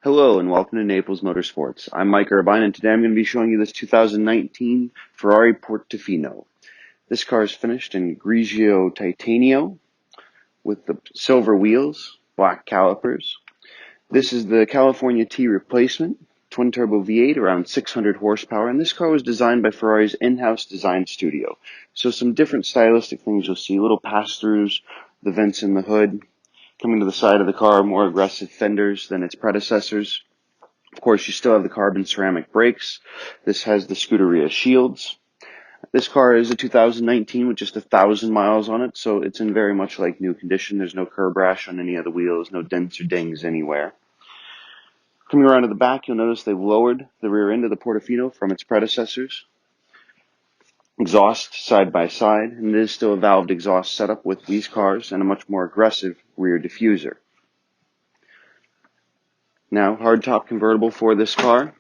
Hello and welcome to Naples Motorsports. I'm Mike Urbine and today I'm going to be showing you this 2019 Ferrari Portofino. This car is finished in Grigio Titanio with the silver wheels, black calipers. This is the California T replacement, twin turbo V8, around 600 horsepower, and this car was designed by Ferrari's in-house design studio. So some different stylistic things you'll see, little pass-throughs, the vents in the hood. Coming to the side of the car, more aggressive fenders than its predecessors. Of course, you still have the carbon ceramic brakes. This has the scuderia shields. This car is a 2019 with just 1,000 miles on it, so it's in very much like new condition. There's no curb rash on any of the wheels, no dents or dings anywhere. Coming around to the back, you'll notice they've lowered the rear end of the Portofino from its predecessors. Exhaust side by side, and it is still a valved exhaust setup with these cars and a much more aggressive rear diffuser. Now, hardtop convertible for this car.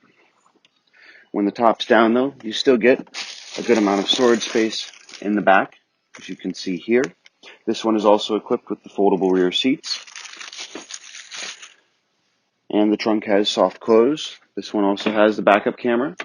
When the top's down though, you still get a good amount of storage space in the back, as you can see here. This one is also equipped with the foldable rear seats. And the trunk has soft close. This one also has the backup camera.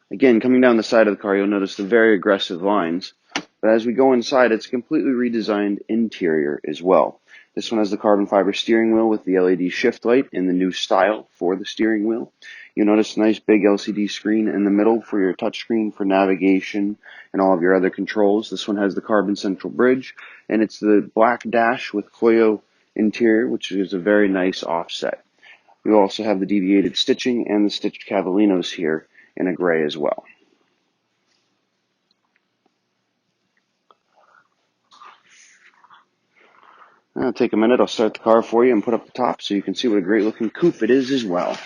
Again, coming down the side of the car, you'll notice the very aggressive lines. But as we go inside, it's a completely redesigned interior as well. This one has the carbon fiber steering wheel with the LED shift light in the new style for the steering wheel. You'll notice a nice big LCD screen in the middle for your touchscreen for navigation and all of your other controls. This one has the carbon central bridge, and it's the black dash with Cuoio interior, which is a very nice offset. You also have the deviated stitching and the stitched cavallinos here in a gray as well. I'll take a minute, I'll start the car for you and put up the top so you can see what a great looking coupe it is as well.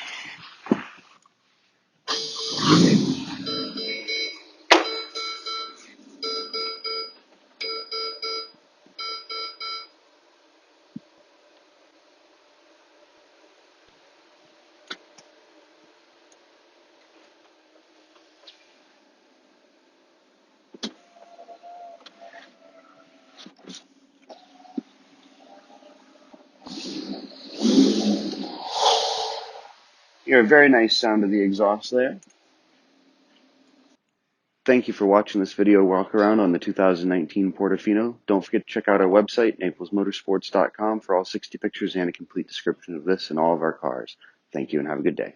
You hear a very nice sound of the exhaust there. Thank you for watching this video walk around on the 2019 Portofino. Don't forget to check out our website, naplesmotorsports.com, for all 60 pictures and a complete description of this and all of our cars. Thank you and have a good day.